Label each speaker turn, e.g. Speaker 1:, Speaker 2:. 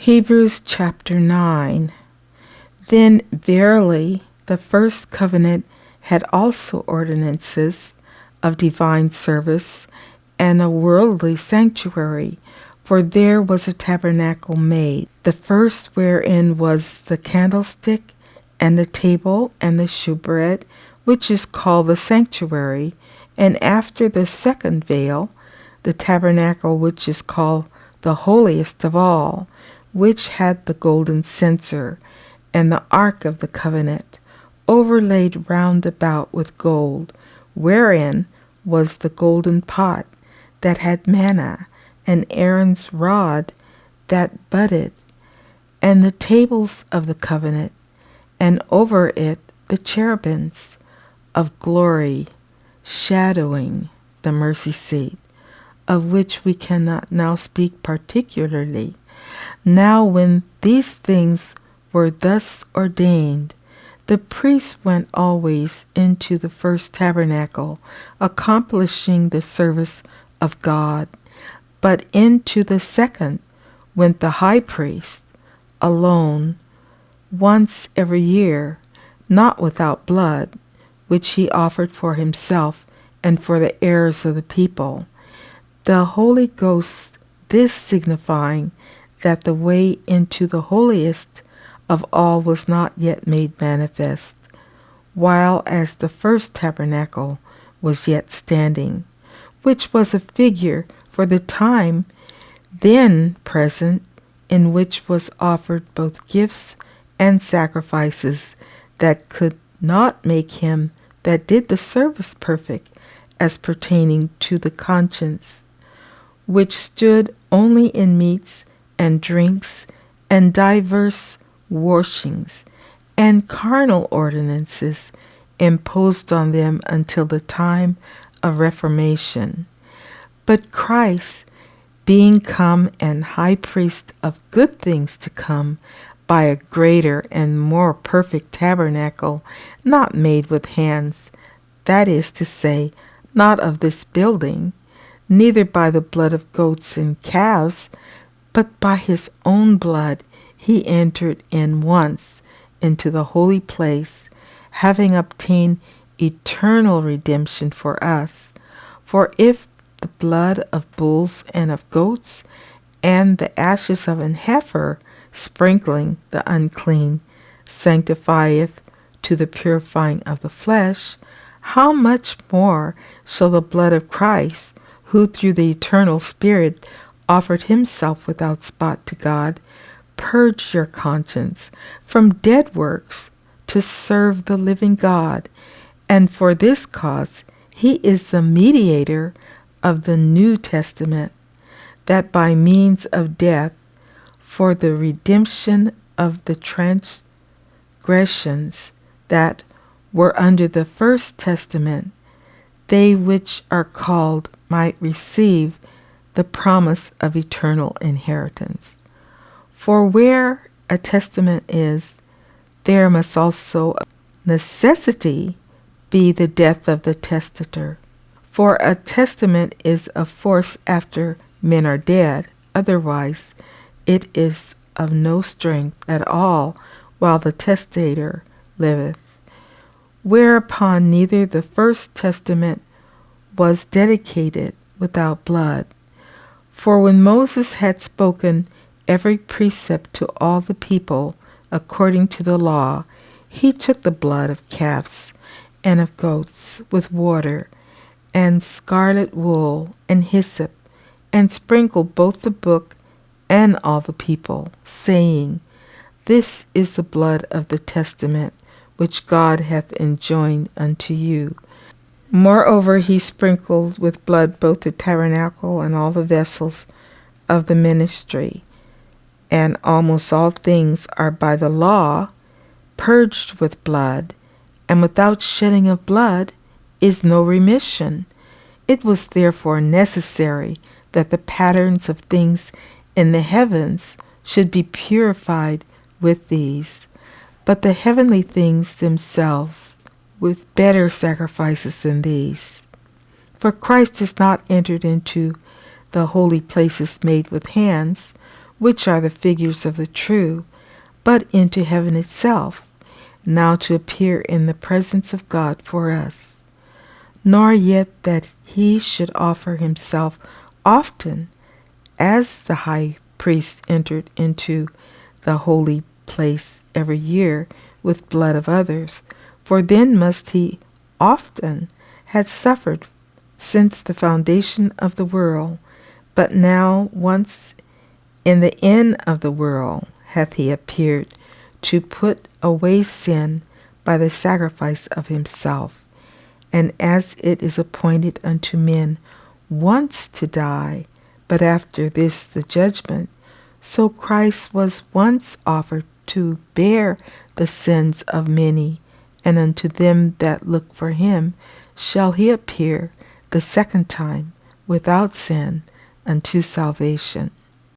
Speaker 1: Hebrews chapter 9. Then verily the first covenant had also ordinances of divine service and a worldly sanctuary, for there was a tabernacle made, the first wherein was the candlestick, and the table, and the shewbread, which is called the sanctuary, and after the second veil, the tabernacle which is called the holiest of all, which had the golden censer, and the ark of the covenant, overlaid round about with gold, wherein was the golden pot that had manna, and Aaron's rod that budded, and the tables of the covenant, and over it the cherubims of glory, shadowing the mercy seat, of which we cannot now speak particularly. Now when these things were thus ordained, the priest went always into the first tabernacle, accomplishing the service of God. But into the second went the high priest alone, once every year, not without blood, which he offered for himself and for the heirs of the people. The Holy Ghost, this signifying that the way into the holiest of all was not yet made manifest, while as the first tabernacle was yet standing, which was a figure for the time then present, in which was offered both gifts and sacrifices that could not make him that did the service perfect, as pertaining to the conscience, which stood only in meats and drinks and divers washings and carnal ordinances imposed on them until the time of Reformation. But Christ, being come and high priest of good things to come, by a greater and more perfect tabernacle, not made with hands, that is to say, not of this building, neither by the blood of goats and calves, but by his own blood he entered in once into the holy place, having obtained eternal redemption for us. For if the blood of bulls and of goats, and the ashes of an heifer, sprinkling the unclean, sanctifieth to the purifying of the flesh, how much more shall the blood of Christ, who through the eternal Spirit offered himself without spot to God, purge your conscience from dead works to serve the living God? And for this cause he is the mediator of the New Testament, that by means of death, for the redemption of the transgressions that were under the first testament, they which are called might receive the promise of eternal inheritance. For where a testament is, there must also of necessity be the death of the testator. For a testament is of force after men are dead, otherwise it is of no strength at all while the testator liveth. Whereupon neither the first testament was dedicated without blood. For when Moses had spoken every precept to all the people according to the law, he took the blood of calves and of goats with water and scarlet wool and hyssop, and sprinkled both the book and all the people, saying, This is the blood of the testament which God hath enjoined unto you. Moreover, he sprinkled with blood both the tabernacle and all the vessels of the ministry. And almost all things are by the law purged with blood, and without shedding of blood is no remission. It was therefore necessary that the patterns of things in the heavens should be purified with these, but the heavenly things themselves with better sacrifices than these. For Christ has not entered into the holy places made with hands, which are the figures of the true, but into heaven itself, now to appear in the presence of God for us. Nor yet that he should offer himself often, as the high priest entered into the holy place every year with blood of others, for then must he often have suffered since the foundation of the world. But now once in the end of the world hath he appeared to put away sin by the sacrifice of himself. And as it is appointed unto men once to die, but after this the judgment, so Christ was once offered to bear the sins of many, and unto them that look for him shall he appear the second time without sin unto salvation.